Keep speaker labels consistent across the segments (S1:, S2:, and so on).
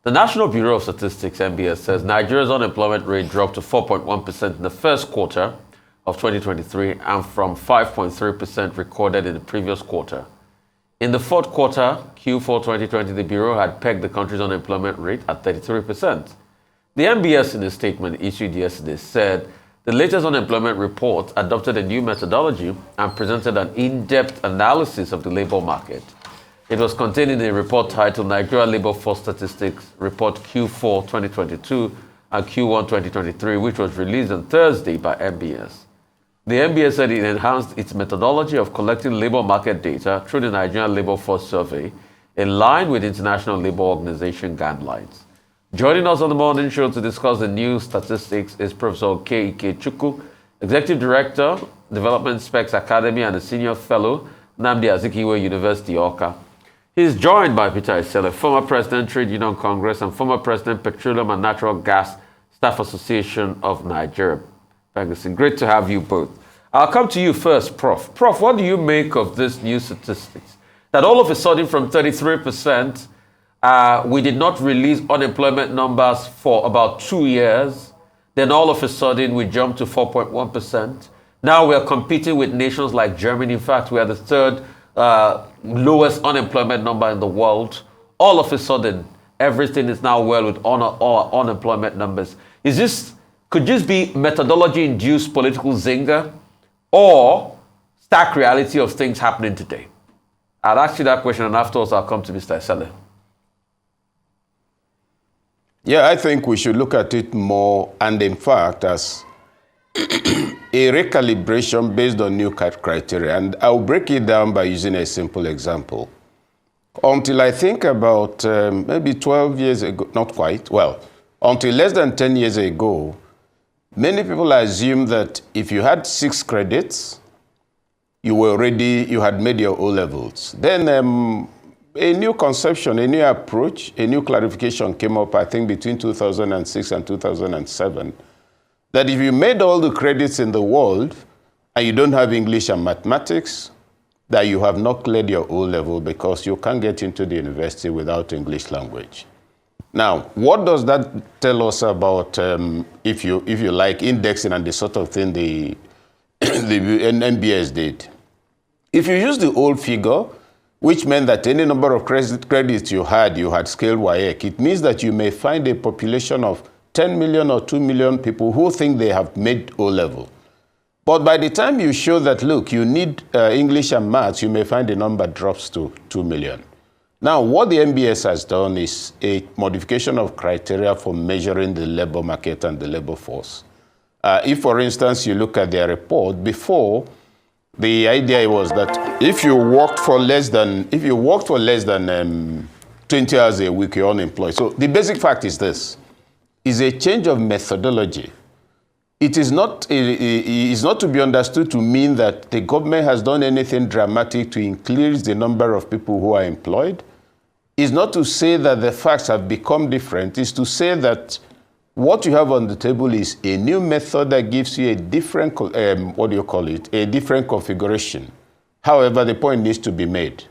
S1: The National Bureau of Statistics, NBS, says Nigeria's unemployment rate dropped to 4.1% in the first quarter of 2023 and from 5.3% recorded in the previous quarter. In the fourth quarter, Q4 2020, the Bureau had pegged the country's unemployment rate at 33%. The NBS, in a statement issued yesterday, said the latest unemployment report adopted a new methodology and presented an in-depth analysis of the labor market. It was contained in a report titled Nigeria Labor Force Statistics Report Q4 2022 and Q1 2023, which was released on Thursday by NBS. The NBS said it enhanced its methodology of collecting labor market data through the Nigerian Labor Force Survey in line with International Labour Organization guidelines. Joining us on the morning show to discuss the new statistics is Professor Okey-Okechukwu, Executive Director, Development Specs Academy and a Senior Fellow, Nnamdi Azikiwe University, Awka. He is joined by Peter Esele, former President, Trade Union Congress, and former President, Petroleum and Natural Gas Staff Association of Nigeria. Ferguson, great to have you both. I'll come to you first, Prof. Prof, what do you make of this new statistics? That all of a sudden from 33%, we did not release unemployment numbers for about 2 years. Then all of a sudden we jumped to 4.1%. Now we're competing with nations like Germany. In fact, we are the third lowest unemployment number in the world. All of a sudden, everything is now well with unemployment numbers. Could this be methodology-induced political zinger or stark reality of things happening today? I'll ask you that question, and afterwards I'll come to Mr. Esele.
S2: Yeah, I think we should look at it more, and in fact, as a recalibration based on new criteria. And I'll break it down by using a simple example. Until I think about maybe 12 years ago, not quite, well, until less than 10 years ago, many people assume that if you had 6 credits, you had made your O-levels. Then a new conception, a new approach, a new clarification came up, I think, between 2006 and 2007, that if you made all the credits in the world and you don't have English and mathematics, that you have not cleared your O-level because you can't get into the university without English language. Now, what does that tell us about, if you like, indexing and the sort of thing the NBS did? If you use the old figure, which meant that any number of credits you had scaled WAEC, it means that you may find a population of 10 million or 2 million people who think they have made O-level. But by the time you show that, look, you need English and maths, you may find the number drops to 2 million. Now, what the NBS has done is a modification of criteria for measuring the labor market and the labor force. If, for instance, you look at their report, before, the idea was that if you worked for less than 20 hours a week, you're unemployed. So the basic fact is this: is a change of methodology. It is not to be understood to mean that the government has done anything dramatic to increase the number of people who are employed. It's not to say that the facts have become different. It's to say that what you have on the table is a new method that gives you a different, a different configuration. However, the point needs to be made.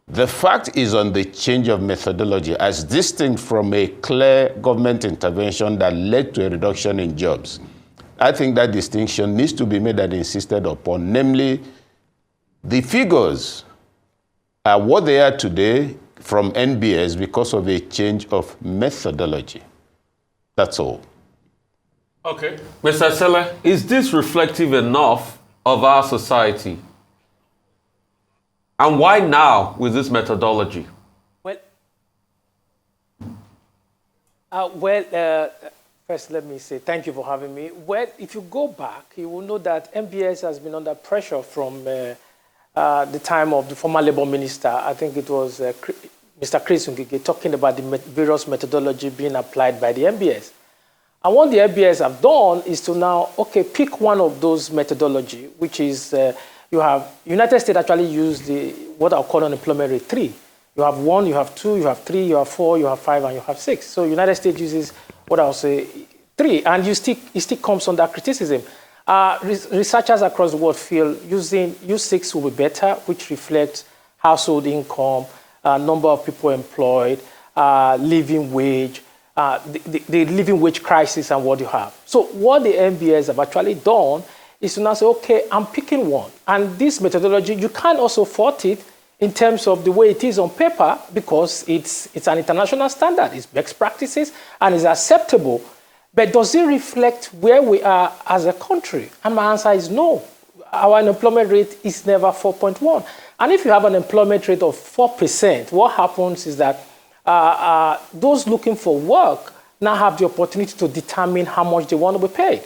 S2: The fact is on the change of methodology as distinct from a clear government intervention that led to a reduction in jobs. I think that distinction needs to be made and insisted upon, namely, the figures are what they are today from NBS because of a change of methodology. That's all.
S1: Okay. Mr. Esele, is this reflective enough of our society? And why now with this methodology?
S3: First, let me say thank you for having me. Well, if you go back, you will know that NBS has been under pressure from the time of the former Labour Minister. I think it was Mr. Chris Ngige talking about the various methodology being applied by the NBS. And what the NBS have done is to now, pick one of those methodology, which is you have United States actually used what I'll call unemployment rate 3. You have 1, you have 2, you have 3, you have 4, you have 5, and you have 6. So United States uses what I'll say 3, and it still comes under criticism. Researchers across the world feel use 6 will be better, which reflects household income, number of people employed, living wage, the living wage crisis and what you have. So what the NBS have actually done is to now say, okay, I'm picking one. And this methodology, you can't also fault it in terms of the way it is on paper because it's an international standard, it's best practices, and it's acceptable. But does it reflect where we are as a country? And my answer is no. Our unemployment rate is never 4.1. And if you have an employment rate of 4%, what happens is that those looking for work now have the opportunity to determine how much they want to be paid.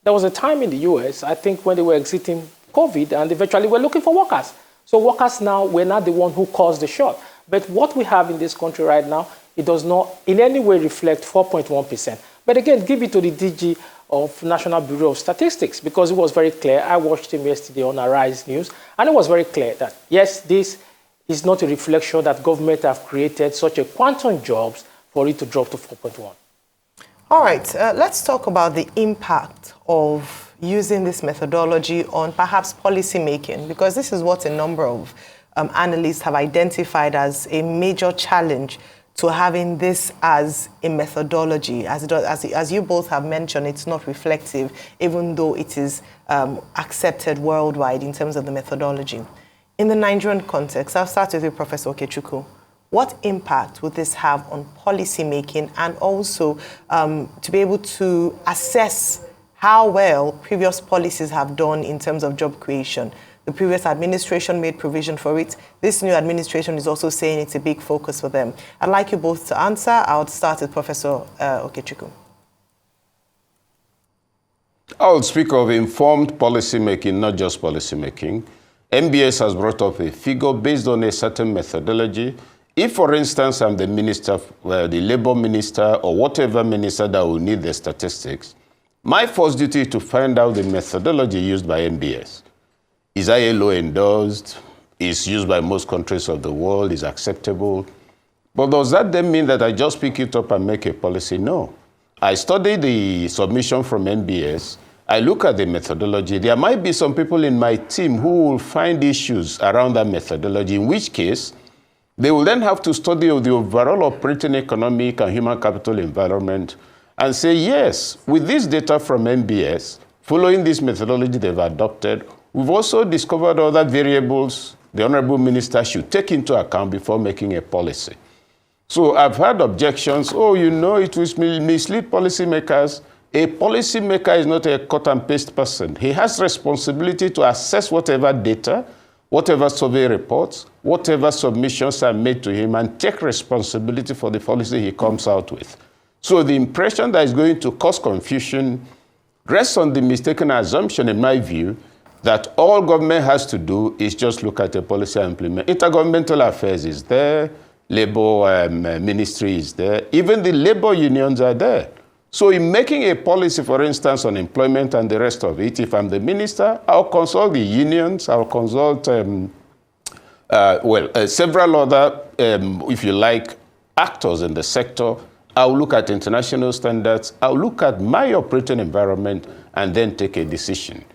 S3: There was a time in the US, I think, when they were exiting COVID, and they virtually were looking for workers. So workers now were not the one who caused the shot. But what we have in this country right now, it does not in any way reflect 4.1%. But again, give it to the DG of National Bureau of Statistics, because it was very clear. I watched him yesterday on Arise News, and it was very clear that, yes, this is not a reflection that government have created such a quantum jobs for it to drop to 4.1.
S4: All right, let's talk about the impact of using this methodology on perhaps policy making, because this is what a number of analysts have identified as a major challenge to having this as a methodology. As you both have mentioned, it's not reflective, even though it is accepted worldwide in terms of the methodology. In the Nigerian context, I'll start with you, Professor Okechukwu. What impact would this have on policy making, and also to be able to assess how well previous policies have done in terms of job creation? The previous administration made provision for it. This new administration is also saying it's a big focus for them. I'd like you both to answer. I'll start with Professor Okechukwu.
S2: I'll speak of informed policy making, not just policy making. NBS has brought up a figure based on a certain methodology. If, for instance, I'm the minister, the labor minister, or whatever minister that will need the statistics, my first duty is to find out the methodology used by NBS. Is ILO endorsed? Is used by most countries of the world? Is acceptable? But does that then mean that I just pick it up and make a policy? No. I study the submission from NBS. I look at the methodology. There might be some people in my team who will find issues around that methodology, in which case they will then have to study the overall operating economic and human capital environment and say, yes, with this data from NBS, following this methodology they've adopted, we've also discovered other variables the Honorable Minister should take into account before making a policy. So I've heard objections, it will mislead policymakers. A policymaker is not a cut and paste person. He has responsibility to assess whatever data, whatever survey reports, whatever submissions are made to him, and take responsibility for the policy he comes out with. So the impression that is going to cause confusion rests on the mistaken assumption, in my view, that all government has to do is just look at a policy and implement. Intergovernmental affairs is there, labor ministry is there, even the labor unions are there. So in making a policy, for instance, on employment and the rest of it, if I'm the minister, I'll consult the unions, I'll consult, several other, if you like, actors in the sector. I'll look at international standards, I'll look at my operating environment, and then take a decision.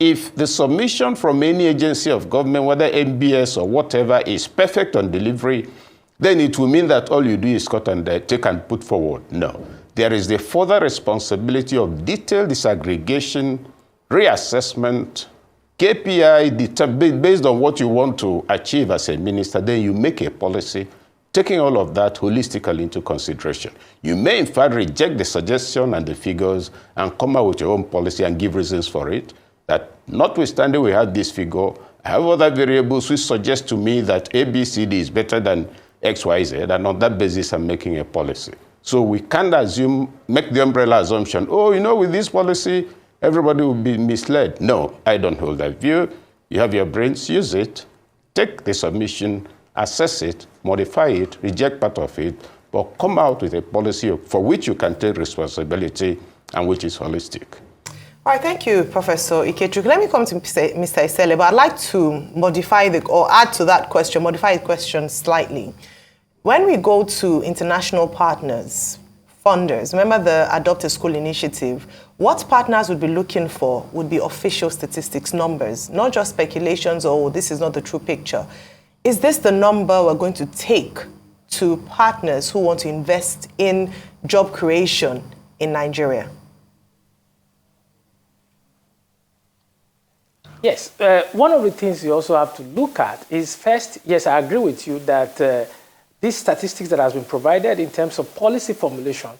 S2: If the submission from any agency of government, whether NBS or whatever, is perfect on delivery, then it will mean that all you do is cut and take and put forward. No. There is the further responsibility of detailed disaggregation, reassessment, KPI, based on what you want to achieve as a minister. Then you make a policy, taking all of that holistically into consideration. You may, in fact, reject the suggestion and the figures and come out with your own policy and give reasons for it. That notwithstanding we have this figure, I have other variables which suggest to me that ABCD is better than XYZ, and on that basis I'm making a policy. So we can't make the umbrella assumption, with this policy, everybody will be misled. No, I don't hold that view. You have your brains, use it, take the submission, assess it, modify it, reject part of it, but come out with a policy for which you can take responsibility and which is holistic.
S4: All right, thank you, Professor Okechukwu. Let me come to Mr. Esele, but I'd like to modify add to that question, modify the question slightly. When we go to international partners, funders, remember the Adopt a School initiative, what partners would be looking for would be official statistics, numbers, not just speculations or this is not the true picture. Is this the number we're going to take to partners who want to invest in job creation in Nigeria?
S3: Yes, one of the things you also have to look at is first, yes, I agree with you that these statistics that has been provided in terms of policy formulation,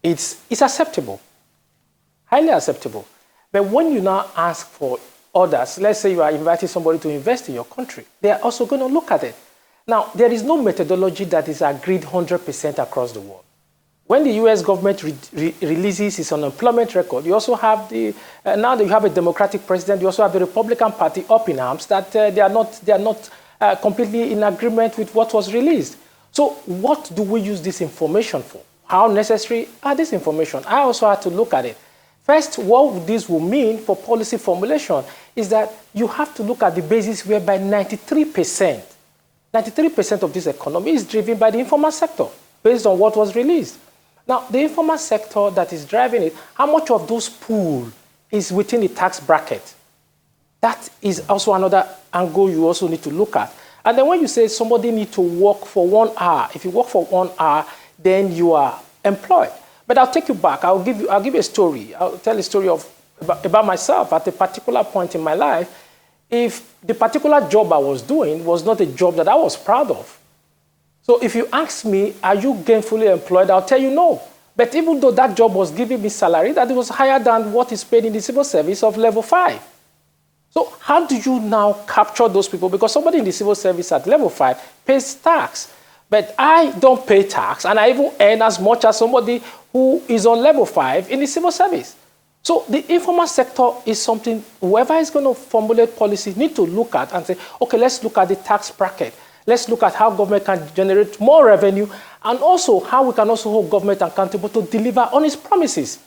S3: it's acceptable, highly acceptable. But when you now ask for others, let's say you are inviting somebody to invest in your country, they are also going to look at it. Now, there is no methodology that is agreed 100% across the world. When the US government releases its unemployment record, you also have now that you have a Democratic president, you also have the Republican Party up in arms that they are not completely in agreement with what was released. So what do we use this information for? How necessary are this information? I also had to look at it. First, what this will mean for policy formulation is that you have to look at the basis whereby 93% of this economy is driven by the informal sector based on what was released. Now, the informal sector that is driving it, how much of those pool is within the tax bracket? That is also another angle you also need to look at. And then when you say somebody needs to work for 1 hour, if you work for 1 hour, then you are employed. But I'll take you back. I'll give you a story. I'll tell a story about myself at a particular point in my life. If the particular job I was doing was not a job that I was proud of, so if you ask me, are you gainfully employed? I'll tell you no. But even though that job was giving me salary, that it was higher than what is paid in the civil service of level 5. So how do you now capture those people? Because somebody in the civil service at level 5 pays tax. But I don't pay tax, and I even earn as much as somebody who is on level 5 in the civil service. So the informal sector is something whoever is going to formulate policy need to look at and say, okay, let's look at the tax bracket. Let's look at how government can generate more revenue and also how we can also hold government accountable to deliver on its promises.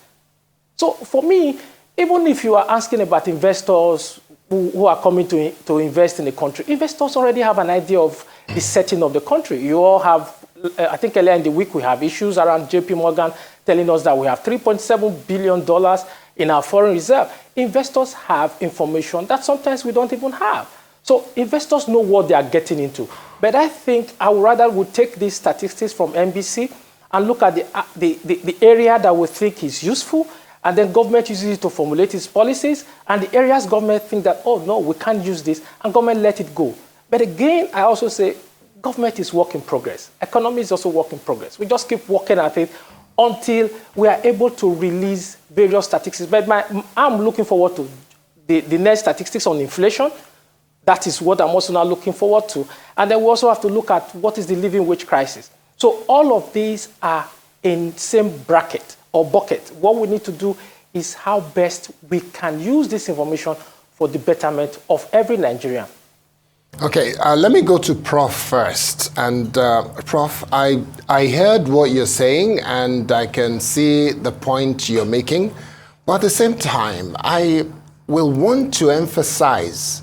S3: So for me, even if you are asking about investors who are coming to invest in the country, investors already have an idea of the setting of the country. You all have, I think earlier in the week, we have issues around JP Morgan telling us that we have $3.7 billion in our foreign reserve. Investors have information that sometimes we don't even have. So investors know what they are getting into. But I think I would rather take these statistics from NBC and look at the area that we think is useful, and then government uses it to formulate its policies, and the areas government think that, oh no, we can't use this, and government let it go. But again, I also say government is work in progress. Economy is also work in progress. We just keep working at it until we are able to release various statistics. But I'm looking forward to the next statistics on inflation. That is what I'm also now looking forward to. And then we also have to look at what is the living wage crisis. So all of these are in same bracket or bucket. What we need to do is how best we can use this information for the betterment of every Nigerian.
S5: Okay, let me go to Prof first. And Prof, I heard what you're saying, and I can see the point you're making. But at the same time, I will want to emphasize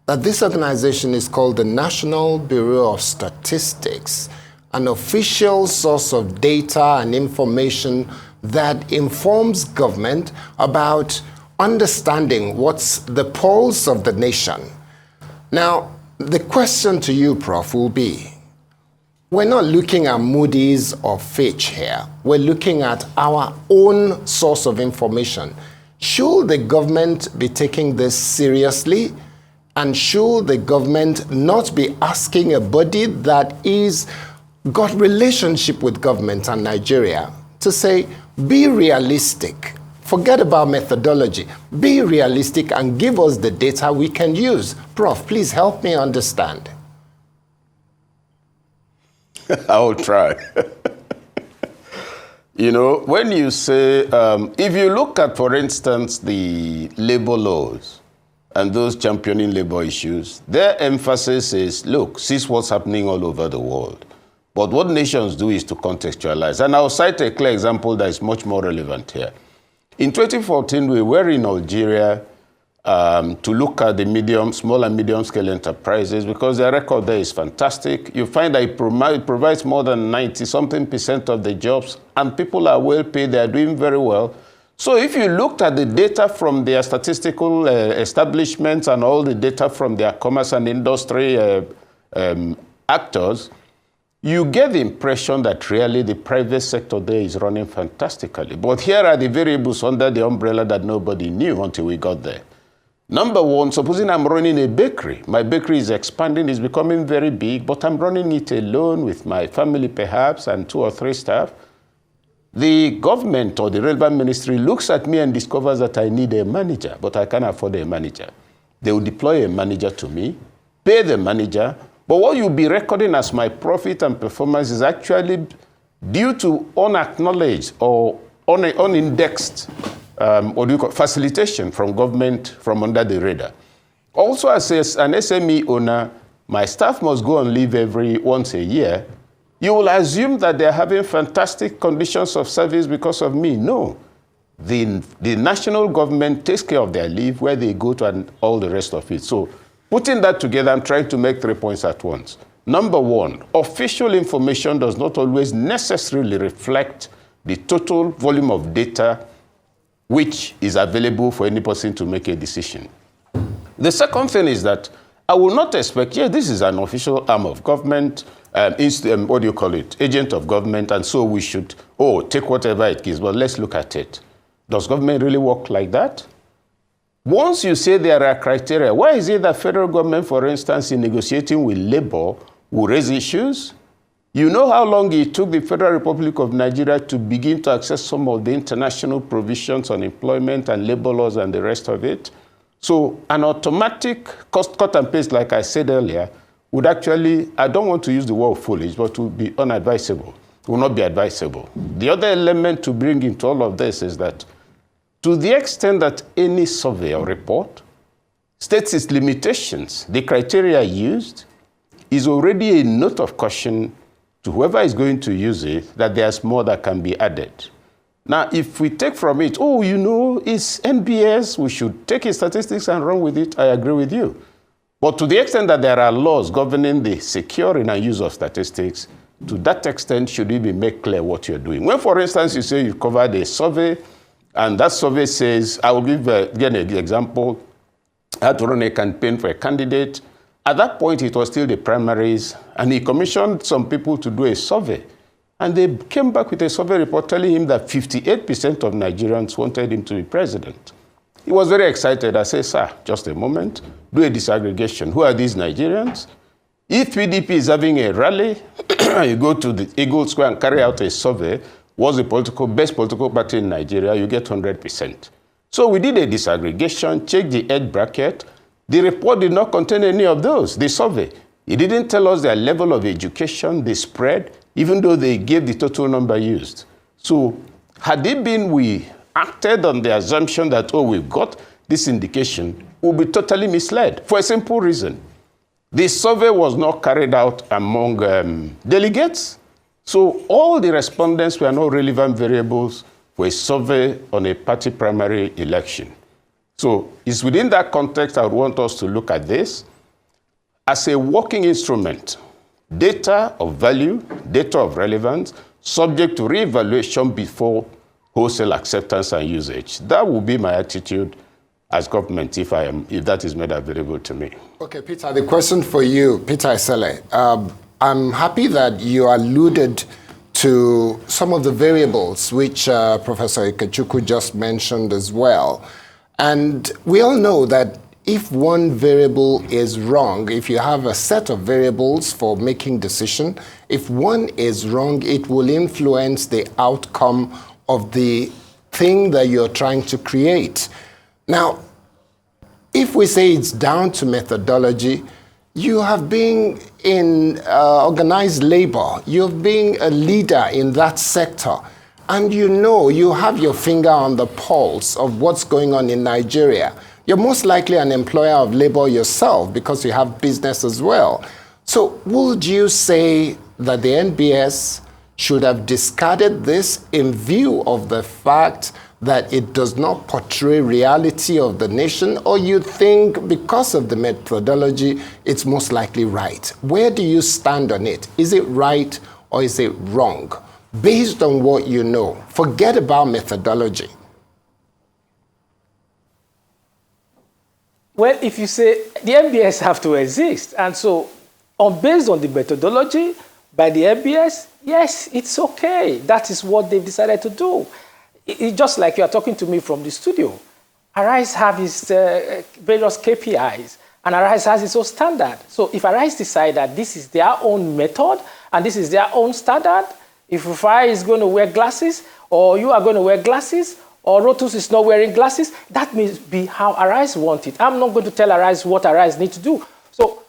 S5: that this organization is called the National Bureau of Statistics, an official source of data and information that informs government about understanding what's the pulse of the nation. Now, the question to you, Prof, will be, we're not looking at Moody's or Fitch here. We're looking at our own source of information. Should the government be taking this seriously? And should the government not be asking a body that is got relationship with government and Nigeria to say, be realistic, forget about methodology, be realistic and give us the data we can use? Prof, please help me understand.
S2: I will try. You know, when you say, if you look at, for instance, the labor laws, and those championing labor issues, their emphasis is, look, see what's happening all over the world. But what nations do is to contextualize. And I'll cite a clear example that is much more relevant here. In 2014, we were in Algeria to look at the small and medium-scale enterprises because their record there is fantastic. You find that it provides more than 90-something% of the jobs, and people are well paid, they are doing very well. So if you looked at the data from their statistical establishments and all the data from their commerce and industry actors, you get the impression that really the private sector there is running fantastically. But here are the variables under the umbrella that nobody knew until we got there. Number one, supposing I'm running a bakery. My bakery is expanding, it's becoming very big, but I'm running it alone with my family perhaps and 2 or 3 staff. The government or the relevant ministry looks at me and discovers that I need a manager, but I can't afford a manager. They will deploy a manager to me, pay the manager, but what you'll be recording as my profit and performance is actually due to unacknowledged or unindexed facilitation from government from under the radar. Also, as an SME owner, my staff must go on leave once a year. You will assume that they're having fantastic conditions of service because of me. No. The national government takes care of their leave, where they go to and all the rest of it. So putting that together, I'm trying to make 3 points at once. Number one, official information does not always necessarily reflect the total volume of data which is available for any person to make a decision. The second thing is that I will not expect, this is an official arm of government, agent of government, and so we should, take whatever it gives, but let's look at it. Does government really work like that? Once you say there are criteria, why is it that federal government, for instance, in negotiating with labor, will raise issues? You know how long it took the Federal Republic of Nigeria to begin to access some of the international provisions on employment and labor laws and the rest of it? So an automatic cut and paste, like I said earlier, would actually, I don't want to use the word foolish, but would be unadvisable, will not be advisable. The other element to bring into all of this is that to the extent that any survey or report states its limitations, the criteria used is already a note of caution to whoever is going to use it, that there's more that can be added. Now, if we take from it, it's NBS, we should take its statistics and run with it, I agree with you. But to the extent that there are laws governing the securing and use of statistics, to that extent, should it be made clear what you're doing. When, for instance, you say you covered a survey, and that survey says, I will give again an example, I had to run a campaign for a candidate. At that point, it was still the primaries, and he commissioned some people to do a survey. And they came back with a survey report telling him that 58% of Nigerians wanted him to be president. He was very excited. I said, sir, just a moment, do a disaggregation. Who are these Nigerians? If PDP is having a rally, you go to the Eagle Square and carry out a survey, what's the best political party in Nigeria, you get 100%. So we did a disaggregation, checked the age bracket. The report did not contain any of those, the survey. It didn't tell us their level of education, the spread, even though they gave the total number used. So had it been we acted on the assumption that, we've got this indication, we'll be totally misled for a simple reason. The survey was not carried out among delegates. So all the respondents were not relevant variables for a survey on a party primary election. So it's within that context I would want us to look at this as a working instrument, data of value, data of relevance, subject to reevaluation before wholesale acceptance and usage. That will be my attitude as government if that is made available to me.
S5: Okay, Peter, the question for you, Peter Esele. I'm happy that you alluded to some of the variables which Professor Okechukwu just mentioned as well. And we all know that if one variable is wrong, if you have a set of variables for making decision, if one is wrong, it will influence the outcome of the thing that you're trying to create. Now, if we say it's down to methodology, you have been in organized labor, you've been a leader in that sector, and you have your finger on the pulse of what's going on in Nigeria. You're most likely an employer of labor yourself because you have business as well. So would you say that the NBS should have discarded this in view of the fact that it does not portray reality of the nation, or you think because of the methodology, it's most likely right? Where do you stand on it? Is it right or is it wrong? Based on what you know, forget about methodology.
S3: Well, if you say the NBS have to exist, and so based on the methodology, by the NBS, yes, it's okay. That is what they've decided to do. It's just like you are talking to me from the studio. Arise have its various KPIs, and Arise has its own standard. So if Arise decide that this is their own method and this is their own standard, if Rufai is going to wear glasses, or you are going to wear glasses, or Rotus is not wearing glasses, that may be how Arise want it. I'm not going to tell Arise what Arise need to do. So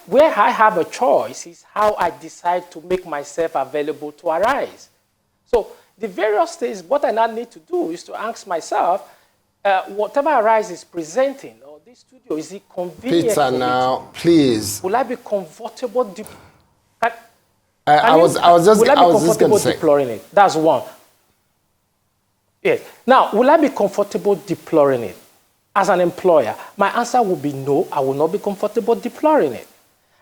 S3: where I have a choice is how I decide to make myself available to Arise. So the various things, what I now need to do is to ask myself, whatever Arise is presenting, or this studio, is it convenient
S5: Peter, now, please.
S3: Will I be comfortable?
S5: I was just going to say.
S3: Deploring it? That's one. Yes. Now, will I be comfortable deploring it? As an employer, my answer will be no, I will not be comfortable deploring it.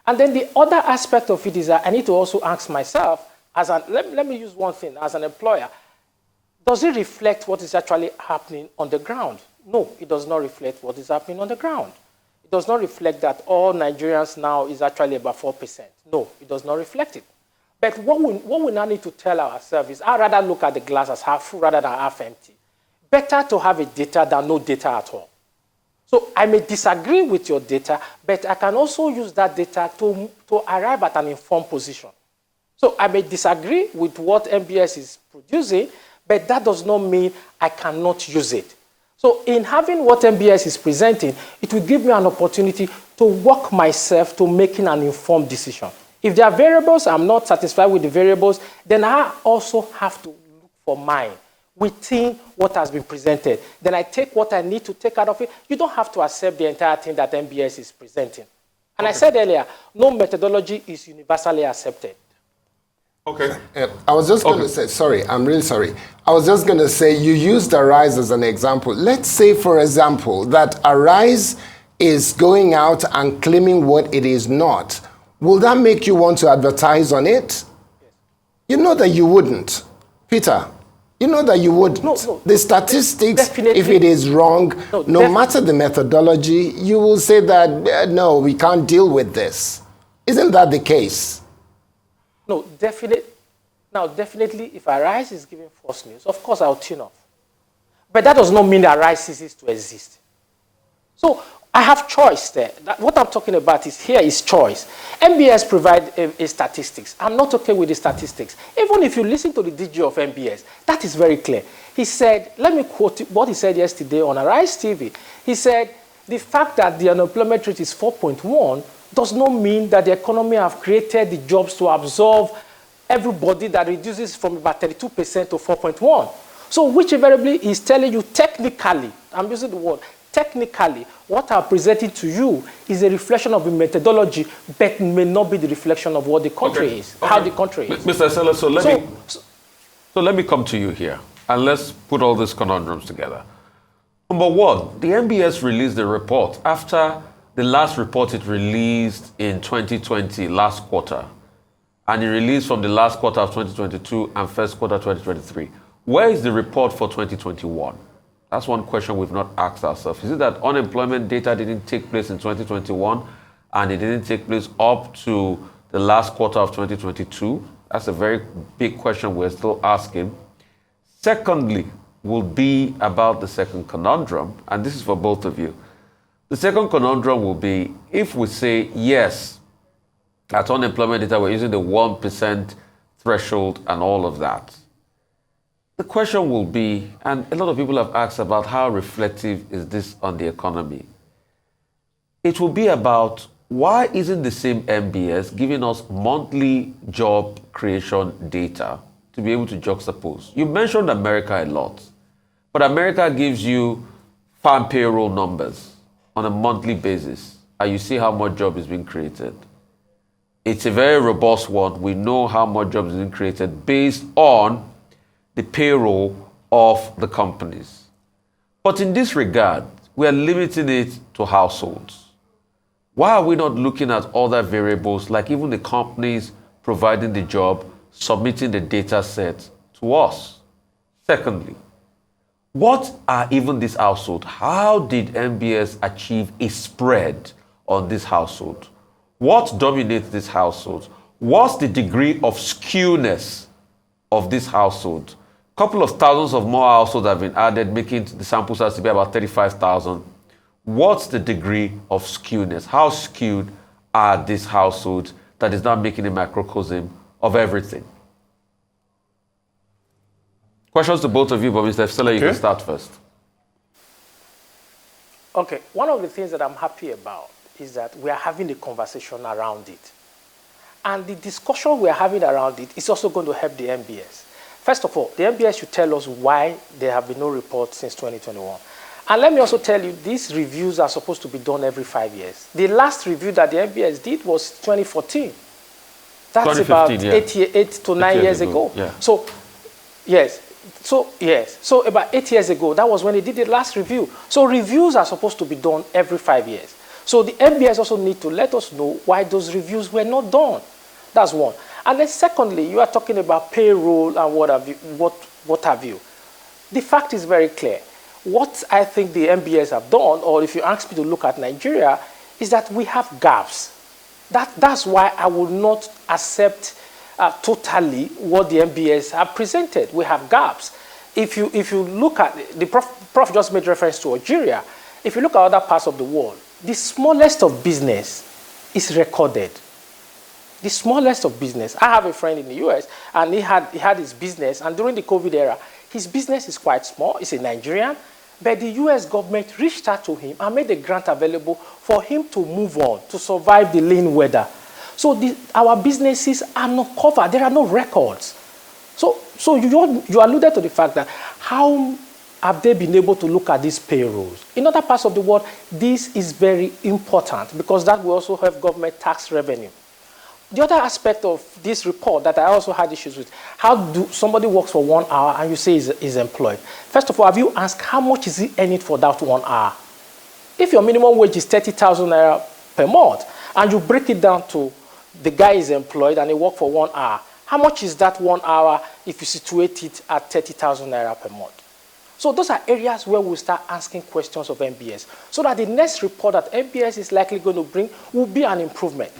S3: And then the other aspect of it is that I need to also ask myself, let me use one thing, as an employer, does it reflect what is actually happening on the ground? No, it does not reflect what is happening on the ground. It does not reflect that all Nigerians now is actually about 4%. No, it does not reflect it. But what we now need to tell ourselves is, I'd rather look at the glass as half full rather than half empty. Better to have a data than no data at all. So I may disagree with your data, but I can also use that data to arrive at an informed position. So I may disagree with what NBS is producing, but that does not mean I cannot use it. So in having what NBS is presenting, it will give me an opportunity to work myself to making an informed decision. If there are variables, I'm not satisfied with the variables, then I also have to look for mine within what has been presented. Then I take what I need to take out of it. You don't have to accept the entire thing that NBS is presenting. And I said earlier, no methodology is universally accepted.
S1: Okay.
S5: I was just going to say, sorry, I'm really sorry. I was just going to say, you used Arise as an example. Let's say, for example, that Arise is going out and claiming what it is not. Will that make you want to advertise on it? You know that you wouldn't. Peter, you know that you wouldn't.
S3: No,
S5: the statistics,
S3: definitely.
S5: if it is wrong, no matter the methodology, you will say that, no, we can't deal with this. Isn't that the case?
S3: No, definitely. Now, definitely, if Arise is giving false news, of course I'll tune off. But that does not mean that Arise ceases to exist. So I have choice there. What I'm talking about is choice. NBS provide a statistics. I'm not okay with the statistics. Even if you listen to the DG of NBS, that is very clear. He said, let me quote what he said yesterday on Arise TV. He said, the fact that the unemployment rate is 4.1 does not mean that the economy have created the jobs to absorb everybody that reduces from about 32% to 4.1. So which invariably is telling you technically, I'm using the word, technically, what I'm presenting to you is a reflection of the methodology, but may not be the reflection of what the country is, how the country is.
S1: Mr. Esele, so let me come to you here, and let's put all these conundrums together. Number one, the NBS released a report after the last report it released in 2020, last quarter, and it released from the last quarter of 2022 and first quarter 2023. Where is the report for 2021? That's one question we've not asked ourselves. Is it that unemployment data didn't take place in 2021 and it didn't take place up to the last quarter of 2022? That's a very big question we're still asking. Secondly, will be about the second conundrum, and this is for both of you. The second conundrum will be, if we say yes, at unemployment data, we're using the 1% threshold and all of that. The question will be, and a lot of people have asked about how reflective is this on the economy. It will be about, why isn't the same NBS giving us monthly job creation data to be able to juxtapose? You mentioned America a lot, but America gives you farm payroll numbers on a monthly basis, and you see how much job is being created. It's a very robust one. We know how much jobs is being created based on the payroll of the companies. But in this regard, we are limiting it to households. Why are we not looking at other variables, like even the companies providing the job, submitting the data set to us? Secondly, what are even these households? How did NBS achieve a spread on this household? What dominates these households? What's the degree of skewness of this household? A couple of thousands of more households have been added, making the sample size to be about 35,000. What's the degree of skewness? How skewed are these households that is not making a macrocosm of everything? Questions to both of you, but Mr. Esele, you can start first.
S3: Okay, one of the things that I'm happy about is that we are having a conversation around it. And the discussion we are having around it is also going to help the NBS. First of all, the NBS should tell us why there have been no reports since 2021. And let me also tell you, these reviews are supposed to be done every 5 years. The last review that the NBS did was 2014. That's about 8 to 9 years ago.
S1: Yeah.
S3: So, yes. So about 8 years ago, that was when they did the last review. So reviews are supposed to be done every 5 years. So the NBS also need to let us know why those reviews were not done. That's one. And then secondly, you are talking about payroll and what have you. The fact is very clear. What I think the NBS have done, or if you ask me to look at Nigeria, is that we have gaps. That's why I would not accept totally what the NBS have presented. We have gaps. If you look at, the Prof just made reference to Algeria. If you look at other parts of the world, the smallest of business is recorded. The smallest of business. I have a friend in the US, and he had his business, and during the COVID era, his business is quite small. He's a Nigerian, but the US government reached out to him and made a grant available for him to move on, to survive the lean weather. So our businesses are not covered. There are no records. So you alluded to the fact that how have they been able to look at these payrolls? In other parts of the world, this is very important because that will also have government tax revenue. The other aspect of this report that I also had issues with, how do somebody works for 1 hour and you say is employed? First of all, have you asked how much is he earning for that 1 hour? If your minimum wage is 30,000 naira per month and you break it down to the guy is employed and he works for 1 hour, how much is that 1 hour if you situate it at 30,000 naira per month? So those are areas where we'll start asking questions of NBS so that the next report that NBS is likely going to bring will be an improvement.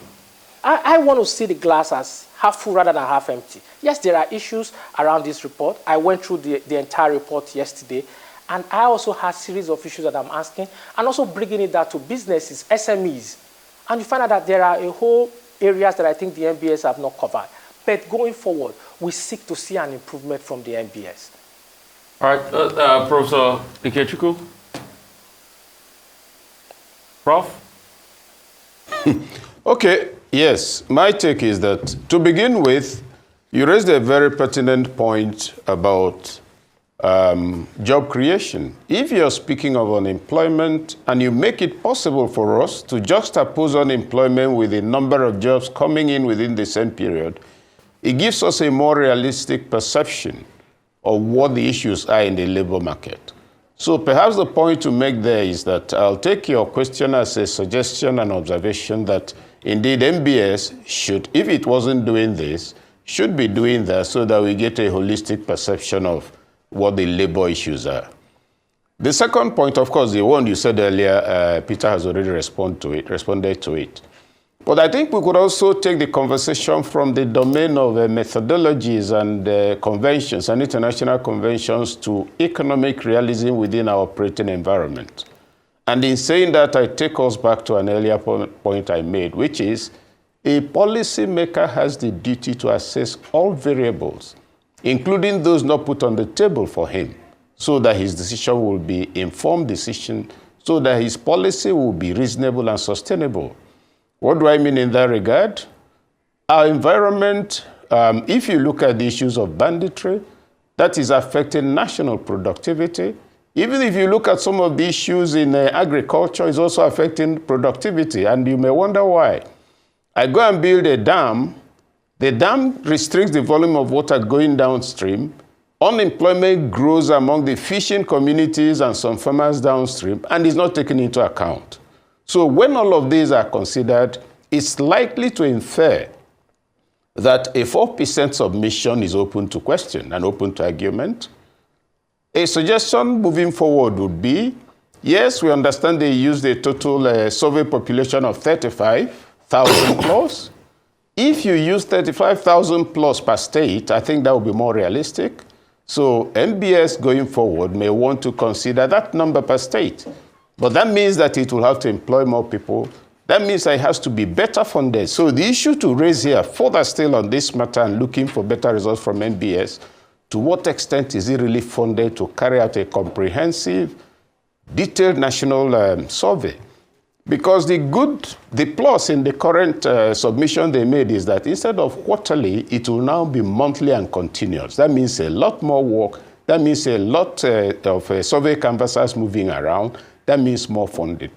S3: I want to see the glass as half full rather than half empty. Yes, there are issues around this report. I went through the entire report yesterday, and I also had a series of issues that I'm asking, and also bringing it down to businesses, SMEs. And you find out that there are a whole areas that I think the NBS have not covered. But going forward, we seek to see an improvement from the NBS.
S1: All right, Professor Okechukwu. Prof?
S2: Okay, yes. My take is that, to begin with, you raised a very pertinent point about job creation. If you're speaking of unemployment and you make it possible for us to juxtapose unemployment with the number of jobs coming in within the same period, it gives us a more realistic perception of what the issues are in the labor market. So perhaps the point to make there is that I'll take your question as a suggestion and observation that indeed NBS should, if it wasn't doing this, should be doing that so that we get a holistic perception of what the labor issues are. The second point, of course, the one you said earlier, Peter has already responded to it. But I think we could also take the conversation from the domain of methodologies and conventions and international conventions to economic realism within our operating environment. And in saying that, I take us back to an earlier point I made, which is a policymaker has the duty to assess all variables, including those not put on the table for him, so that his decision will be informed decision, so that his policy will be reasonable and sustainable. What do I mean in that regard? Our environment, if you look at the issues of banditry, that is affecting national productivity. Even if you look at some of the issues in agriculture, it's also affecting productivity, and you may wonder why. I go and build a dam. The dam restricts the volume of water going downstream. Unemployment grows among the fishing communities and some farmers downstream, and is not taken into account. So when all of these are considered, it's likely to infer that a 4% submission is open to question and open to argument. A suggestion moving forward would be, yes, we understand they use the total survey population of 35,000 plus. If you use 35,000 plus per state, I think that would be more realistic. So NBS going forward may want to consider that number per state. But that means that it will have to employ more people. That means it has to be better funded. So the issue to raise here, further still on this matter and looking for better results from NBS, to what extent is it really funded to carry out a comprehensive, detailed national survey? Because the plus in the current submission they made is that instead of quarterly, it will now be monthly and continuous. That means a lot more work. That means a lot of survey canvassers moving around. That means more funding.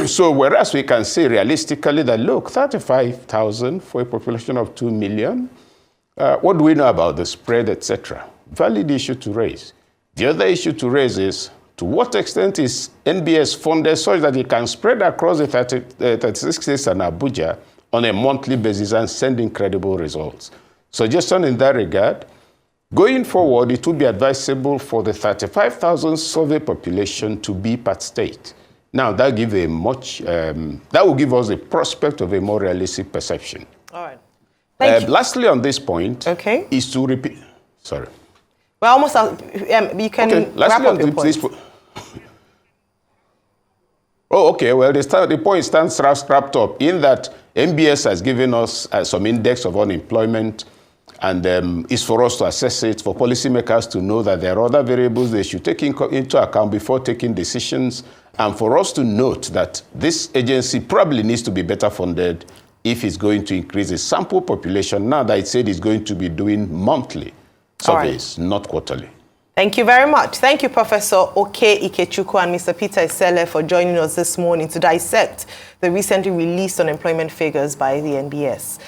S2: So whereas we can say realistically that, look, 35,000 for a population of 2 million, what do we know about the spread, etc.? Valid issue to raise. The other issue to raise is, to what extent is NBS funded such that it can spread across the 36 states and Abuja on a monthly basis and send incredible results? Suggestion in that regard, going forward, it would be advisable for the 35,000 survey population to be per state. Now, that will give us a prospect of a more realistic perception.
S4: All right. Thank you.
S2: Lastly, on this point,
S4: okay,
S2: is to repeat. Sorry.
S4: We're almost out. You can wrap up your point.
S2: Okay. Well, the point stands wrapped up in that NBS has given us some index of unemployment, and it's for us to assess it, for policymakers to know that there are other variables they should take into account before taking decisions, and for us to note that this agency probably needs to be better funded if it's going to increase its sample population, now that it said it's going to be doing monthly surveys, not quarterly.
S4: Thank you very much. Thank you, Professor Okey-Okechukwu and Mr. Peter Esele, for joining us this morning to dissect the recently released unemployment figures by the NBS.